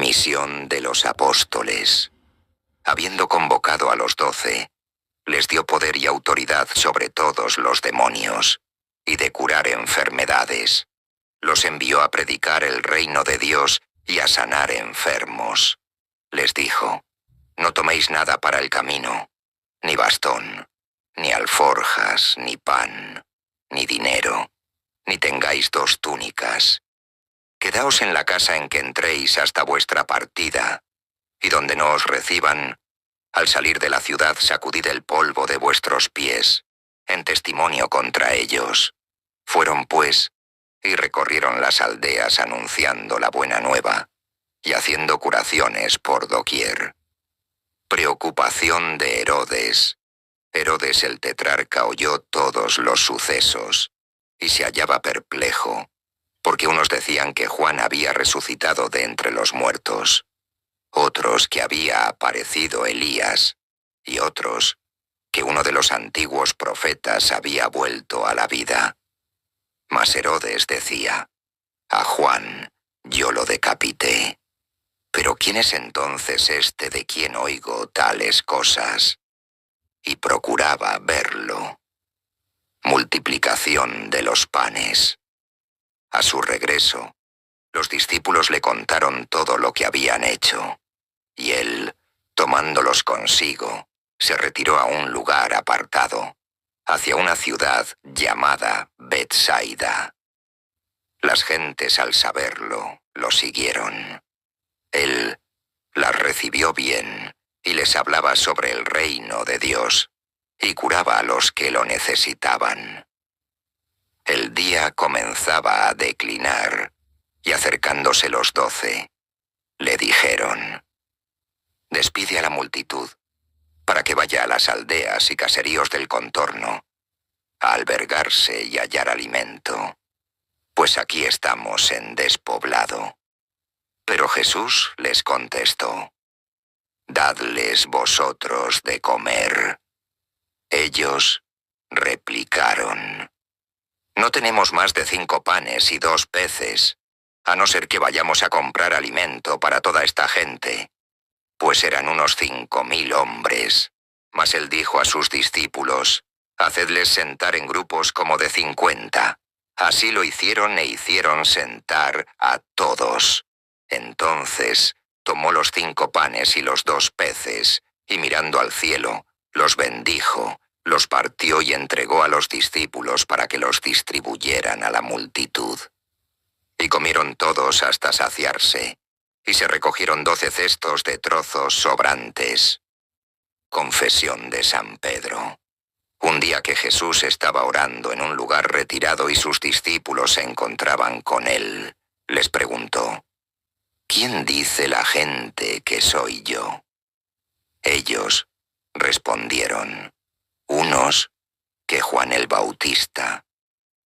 Misión de los apóstoles. Habiendo convocado a los 12, les dio poder y autoridad sobre todos los demonios, y de curar enfermedades. Los envió a predicar el reino de Dios y a sanar enfermos. Les dijo: no toméis nada para el camino, ni bastón, ni alforjas, ni pan, ni dinero, ni tengáis 2 túnicas. Quedaos en la casa en que entréis hasta vuestra partida, y donde no os reciban, al salir de la ciudad sacudid el polvo de vuestros pies, en testimonio contra ellos. Fueron pues, y recorrieron las aldeas anunciando la buena nueva, y haciendo curaciones por doquier. Preocupación de Herodes. Herodes el tetrarca oyó todos los sucesos, y se hallaba perplejo, porque unos decían que Juan había resucitado de entre los muertos, otros que había aparecido Elías, y otros que uno de los antiguos profetas había vuelto a la vida. Mas Herodes decía: a Juan yo lo decapité. Pero ¿quién es entonces este de quien oigo tales cosas? Y procuraba verlo. Multiplicación de los panes. A su regreso, los discípulos le contaron todo lo que habían hecho, y él, tomándolos consigo, se retiró a un lugar apartado, hacia una ciudad llamada Betsaida. Las gentes, al saberlo, lo siguieron. Él las recibió bien y les hablaba sobre el reino de Dios, y curaba a los que lo necesitaban. El día comenzaba a declinar, y acercándose los 12, le dijeron: despide a la multitud, para que vaya a las aldeas y caseríos del contorno, a albergarse y hallar alimento, pues aquí estamos en despoblado. Pero Jesús les contestó: dadles vosotros de comer. Ellos replicaron: no tenemos más de 5 panes y 2 peces, a no ser que vayamos a comprar alimento para toda esta gente. Pues eran unos 5000 hombres. Mas él dijo a sus discípulos: hacedles sentar en grupos como de 50. Así lo hicieron e hicieron sentar a todos. Entonces tomó los 5 panes y los 2 peces, y mirando al cielo, los bendijo, los partió y entregó a los discípulos para que los distribuyeran a la multitud. Y comieron todos hasta saciarse, y se recogieron 12 cestos de trozos sobrantes. Confesión de San Pedro. Un día que Jesús estaba orando en un lugar retirado y sus discípulos se encontraban con él, les preguntó: ¿quién dice la gente que soy yo? Ellos respondieron: unos, que Juan el Bautista;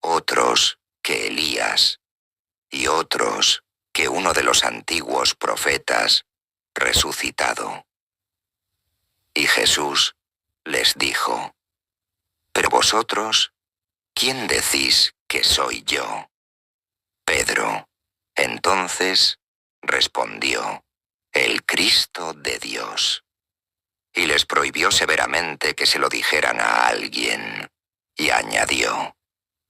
otros, que Elías; y otros, que uno de los antiguos profetas, resucitado. Y Jesús les dijo: pero vosotros, ¿quién decís que soy yo? Pedro, entonces, respondió: el Cristo de Dios. Y les prohibió severamente que se lo dijeran a alguien, y añadió: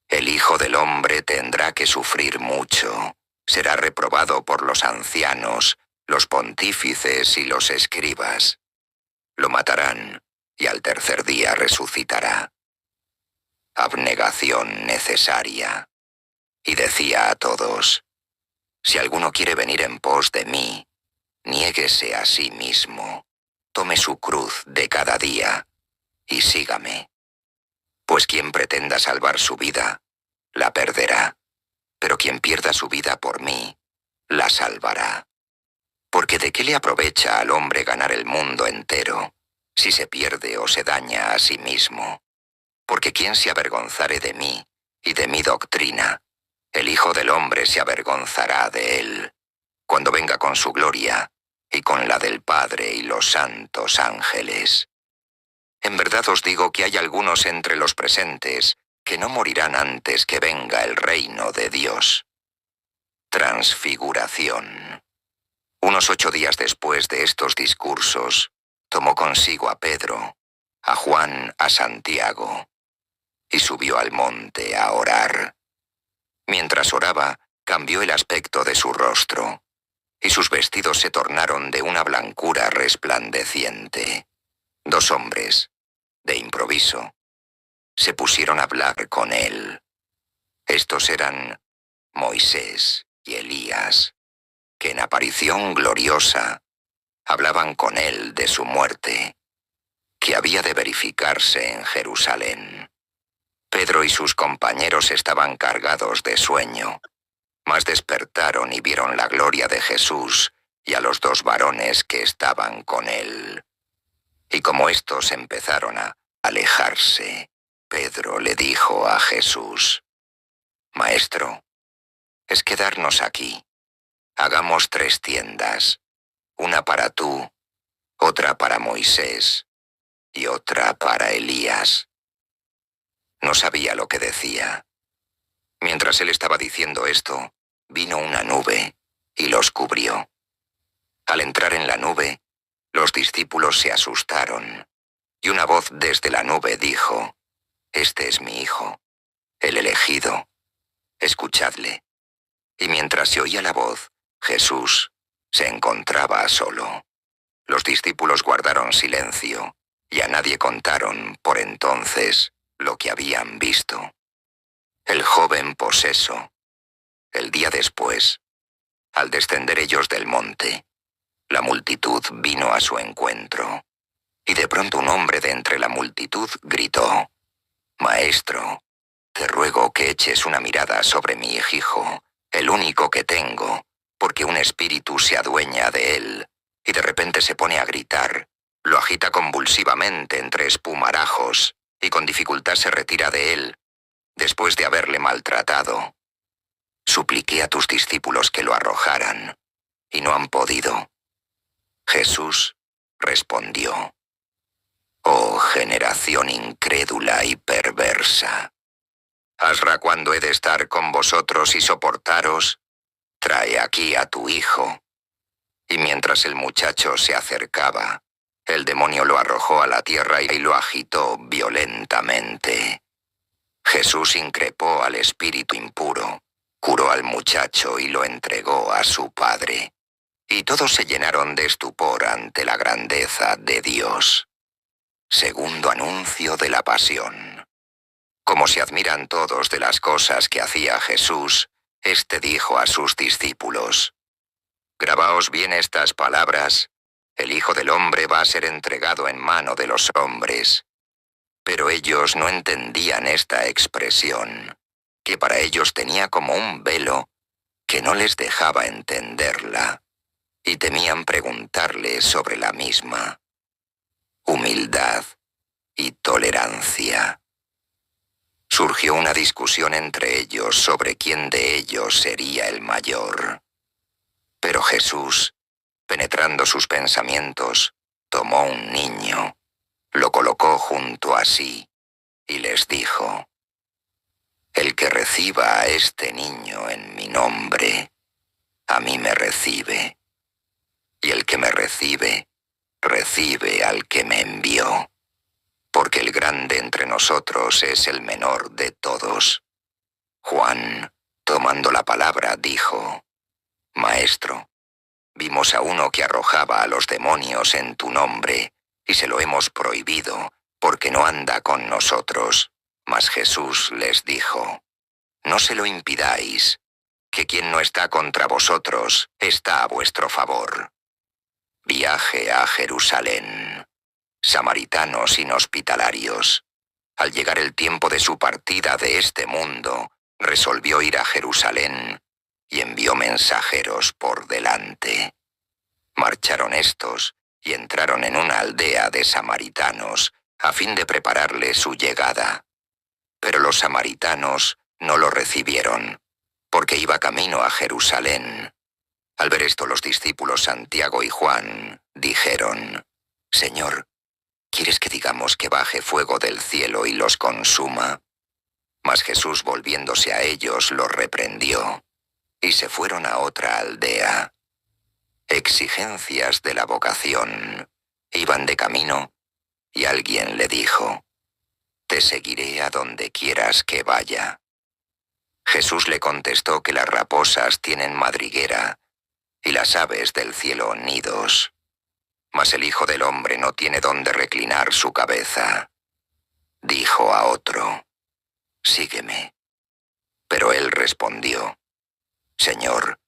el Hijo del Hombre tendrá que sufrir mucho, será reprobado por los ancianos, los pontífices y los escribas. Lo matarán, y al tercer día resucitará. Abnegación necesaria. Y decía a todos: si alguno quiere venir en pos de mí, niéguese a sí mismo, tome su cruz de cada día, y sígame. Pues quien pretenda salvar su vida, la perderá, pero quien pierda su vida por mí, la salvará. Porque ¿de qué le aprovecha al hombre ganar el mundo entero, si se pierde o se daña a sí mismo? Porque quien se avergonzare de mí y de mi doctrina, el Hijo del Hombre se avergonzará de él, cuando venga con su gloria y con la del Padre y los santos ángeles. En verdad os digo que hay algunos entre los presentes que no morirán antes que venga el reino de Dios. Transfiguración. Unos 8 días después de estos discursos, tomó consigo a Pedro, a Juan, a Santiago, y subió al monte a orar. Mientras oraba, cambió el aspecto de su rostro, y sus vestidos se tornaron de una blancura resplandeciente. 2 hombres, de improviso, se pusieron a hablar con él. Estos eran Moisés y Elías, que en aparición gloriosa hablaban con él de su muerte, que había de verificarse en Jerusalén. Pedro y sus compañeros estaban cargados de sueño, mas despertaron y vieron la gloria de Jesús y a los 2 varones que estaban con él. Y como estos empezaron a alejarse, Pedro le dijo a Jesús: Maestro, es quedarnos aquí. Hagamos 3 tiendas, una para tú, otra para Moisés y otra para Elías. No sabía lo que decía. Mientras él estaba diciendo esto, vino una nube y los cubrió. Al entrar en la nube, los discípulos se asustaron, y una voz desde la nube dijo: Este es mi Hijo, el elegido, escuchadle. Y mientras se oía la voz, Jesús se encontraba solo. Los discípulos guardaron silencio, y a nadie contaron por entonces lo que habían visto. El joven poseso. El día después, al descender ellos del monte, la multitud vino a su encuentro, y de pronto un hombre de entre la multitud gritó: Maestro, te ruego que eches una mirada sobre mi hijo, el único que tengo, porque un espíritu se adueña de él, y de repente se pone a gritar, lo agita convulsivamente entre espumarajos, y con dificultad se retira de él, después de haberle maltratado. Supliqué a tus discípulos que lo arrojaran, y no han podido. Jesús respondió: Oh generación incrédula y perversa, ¿hasta cuándo he de estar con vosotros y soportaros? Trae aquí a tu hijo. Y mientras el muchacho se acercaba, el demonio lo arrojó a la tierra y lo agitó violentamente. Jesús increpó al espíritu impuro, curó al muchacho y lo entregó a su padre. Y todos se llenaron de estupor ante la grandeza de Dios. Segundo anuncio de la pasión. Como se admiran todos de las cosas que hacía Jesús, éste dijo a sus discípulos: Grabaos bien estas palabras: el Hijo del Hombre va a ser entregado en mano de los hombres. Pero ellos no entendían esta expresión, que para ellos tenía como un velo que no les dejaba entenderla, y temían preguntarle sobre la misma. Humildad y tolerancia. Surgió una discusión entre ellos sobre quién de ellos sería el mayor. Pero Jesús, penetrando sus pensamientos, tomó un niño, lo colocó junto a sí y les dijo: El que reciba a este niño en mi nombre, a mí me recibe, y el que me recibe, recibe al que me envió, porque el grande entre nosotros es el menor de todos. Juan, tomando la palabra, dijo: Maestro, vimos a uno que arrojaba a los demonios en tu nombre, y se lo hemos prohibido, porque no anda con nosotros. Mas Jesús les dijo: No se lo impidáis, que quien no está contra vosotros, está a vuestro favor. Viaje a Jerusalén. Samaritanos inhospitalarios. Al llegar el tiempo de su partida de este mundo, resolvió ir a Jerusalén y envió mensajeros por delante. Marcharon estos y entraron en una aldea de samaritanos a fin de prepararle su llegada. Pero los samaritanos no lo recibieron, porque iba camino a Jerusalén. Al ver esto, los discípulos Santiago y Juan dijeron: Señor, ¿quieres que digamos que baje fuego del cielo y los consuma? Mas Jesús, volviéndose a ellos, los reprendió, y se fueron a otra aldea. Exigencias de la vocación. Iban de camino y alguien le dijo: «Te seguiré a donde quieras que vaya». Jesús le contestó que las raposas tienen madriguera y las aves del cielo nidos, mas el Hijo del Hombre no tiene donde reclinar su cabeza. Dijo a otro: «Sígueme». Pero él respondió: «Señor,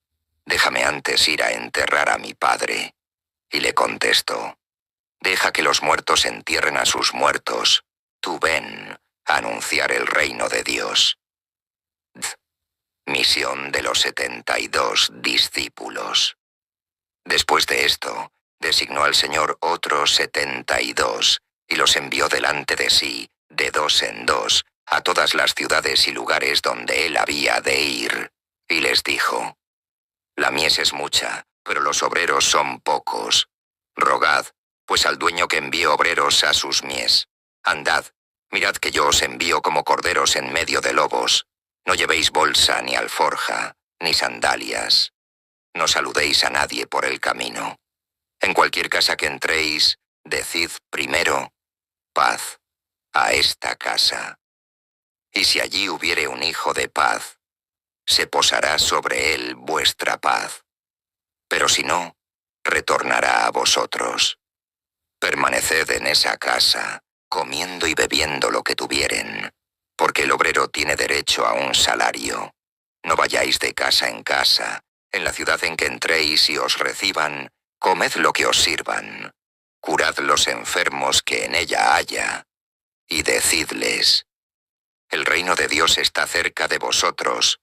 déjame antes ir a enterrar a mi padre». Y le contestó: «Deja que los muertos entierren a sus muertos. Tú ven a anunciar el reino de Dios». Misión de los 72 discípulos. Después de esto, designó al Señor otros 72, y los envió delante de sí, de dos en dos, a todas las ciudades y lugares donde él había de ir. Y les dijo: «La mies es mucha, pero los obreros son pocos. Rogad, pues, al dueño que envíe obreros a sus mies. Andad, mirad que yo os envío como corderos en medio de lobos. No llevéis bolsa, ni alforja, ni sandalias. No saludéis a nadie por el camino. En cualquier casa que entréis, decid primero: paz a esta casa. Y si allí hubiere un hijo de paz, se posará sobre él vuestra paz. Pero si no, retornará a vosotros. Permaneced en esa casa, comiendo y bebiendo lo que tuvieren, porque el obrero tiene derecho a un salario. No vayáis de casa en casa. En la ciudad en que entréis y os reciban, comed lo que os sirvan. Curad los enfermos que en ella haya, y decidles: el reino de Dios está cerca de vosotros.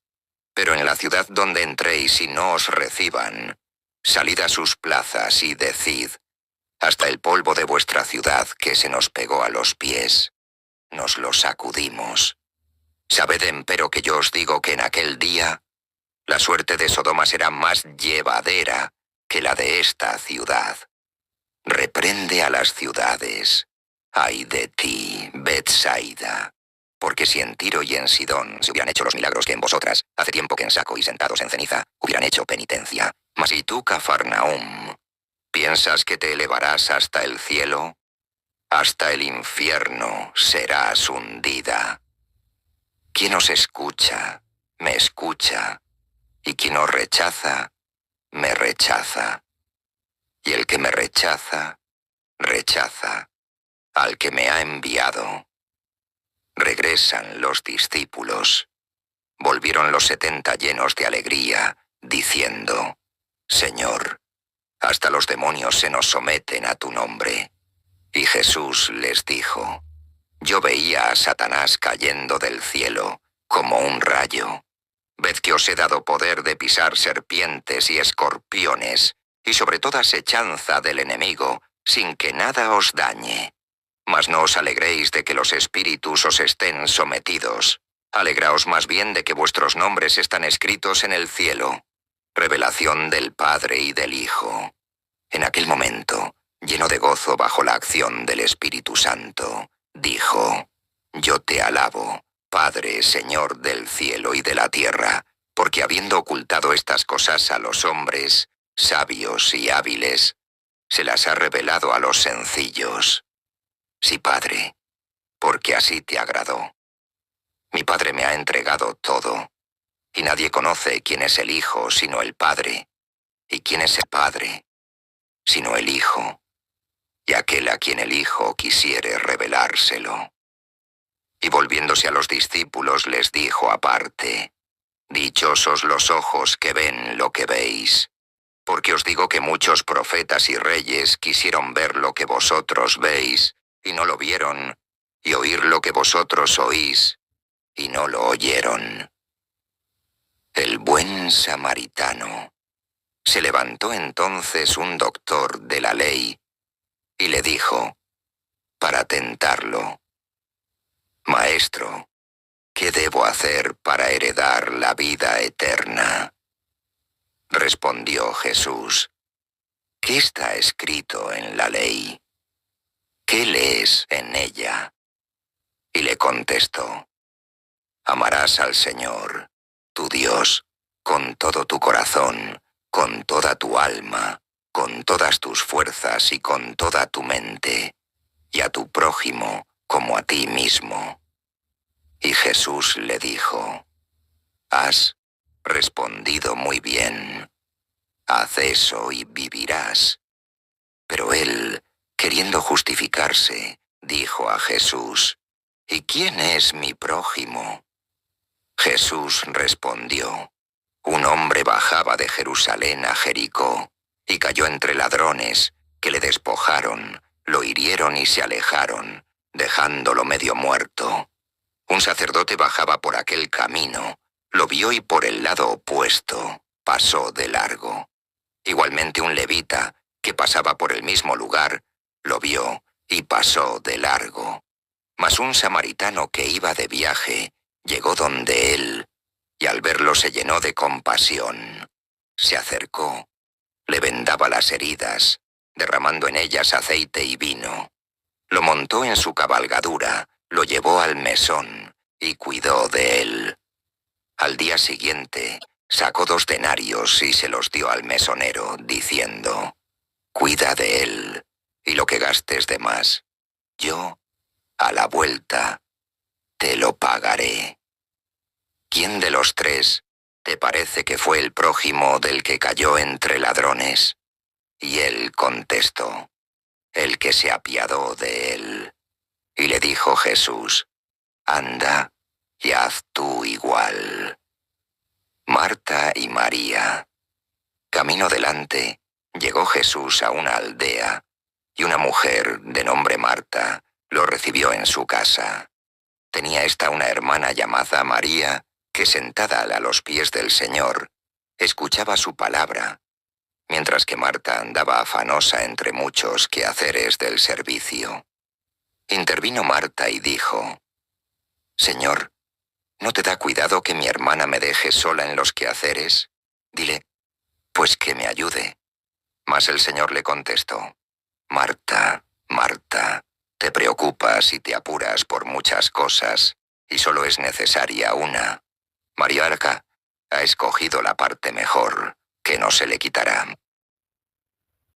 Pero en la ciudad donde entréis y no os reciban, salid a sus plazas y decid: hasta el polvo de vuestra ciudad que se nos pegó a los pies, nos lo sacudimos. Sabed empero que yo os digo que en aquel día la suerte de Sodoma será más llevadera que la de esta ciudad. Reprende a las ciudades. Ay de ti, Betsaida. Porque si en Tiro y en Sidón se hubieran hecho los milagros que en vosotras, hace tiempo que en saco y sentados en ceniza, hubieran hecho penitencia. Mas ¿y tú, Cafarnaúm? ¿Piensas que te elevarás hasta el cielo? Hasta el infierno serás hundida. Quien os escucha, me escucha. Y quien os rechaza, me rechaza. Y el que me rechaza, rechaza al que me ha enviado». Regresan los discípulos. Volvieron los 70 llenos de alegría, diciendo: «Señor, hasta los demonios se nos someten a tu nombre». Y Jesús les dijo: «Yo veía a Satanás cayendo del cielo como un rayo. Ved que os he dado poder de pisar serpientes y escorpiones, y sobre toda acechanza del enemigo, sin que nada os dañe. Mas no os alegréis de que los espíritus os estén sometidos. Alegraos más bien de que vuestros nombres están escritos en el cielo». Revelación del Padre y del Hijo. En aquel momento, lleno de gozo bajo la acción del Espíritu Santo, dijo: «Yo te alabo, Padre, Señor del cielo y de la tierra, porque habiendo ocultado estas cosas a los hombres, sabios y hábiles, se las ha revelado a los sencillos. Sí, Padre, porque así te agradó. Mi Padre me ha entregado todo, y nadie conoce quién es el Hijo sino el Padre, y quién es el Padre sino el Hijo, y aquel a quien el Hijo quisiere revelárselo». Y volviéndose a los discípulos les dijo aparte: «Dichosos los ojos que ven lo que veis, porque os digo que muchos profetas y reyes quisieron ver lo que vosotros veis, y no lo vieron, y oír lo que vosotros oís, y no lo oyeron». El buen samaritano. Se levantó entonces un doctor de la ley, y le dijo, para tentarlo: «Maestro, ¿qué debo hacer para heredar la vida eterna?». Respondió Jesús: «¿Qué está escrito en la ley? ¿Qué lees en ella?». Y le contestó: «Amarás al Señor, tu Dios, con todo tu corazón, con toda tu alma, con todas tus fuerzas y con toda tu mente, y a tu prójimo como a ti mismo. Y Jesús le dijo: Has respondido muy bien. Haz eso y vivirás. Pero él, queriendo justificarse, dijo a Jesús: ¿Y quién es mi prójimo? Jesús respondió: Un hombre bajaba de Jerusalén a Jericó, y cayó entre ladrones, que le despojaron, lo hirieron y se alejaron, dejándolo medio muerto. Un sacerdote bajaba por aquel camino, lo vio y por el lado opuesto pasó de largo. Igualmente un levita, que pasaba por el mismo lugar, lo vio y pasó de largo. Mas un samaritano que iba de viaje llegó donde él, y al verlo se llenó de compasión. Se acercó, le vendaba las heridas, derramando en ellas aceite y vino. Lo montó en su cabalgadura, lo llevó al mesón y cuidó de él. Al día siguiente, sacó 2 denarios y se los dio al mesonero, diciendo: Cuida de él, y lo que gastes de más, yo, a la vuelta, te lo pagaré. ¿Quién de los 3 te parece que fue el prójimo del que cayó entre ladrones? Y él contestó: El que se apiadó de él. Y le dijo Jesús: Anda y haz tú igual. Marta y María. Camino delante, llegó Jesús a una aldea, y una mujer de nombre Marta lo recibió en su casa. Tenía ésta una hermana llamada María, que sentada a los pies del Señor, escuchaba su palabra, mientras que Marta andaba afanosa entre muchos quehaceres del servicio. Intervino Marta y dijo: Señor, ¿no te da cuidado que mi hermana me deje sola en los quehaceres? Dile, pues que me ayude. Mas el Señor le contestó: Marta, Marta, te preocupas y te apuras por muchas cosas, y solo es necesaria una. María ha escogido la parte mejor, que no se le quitará.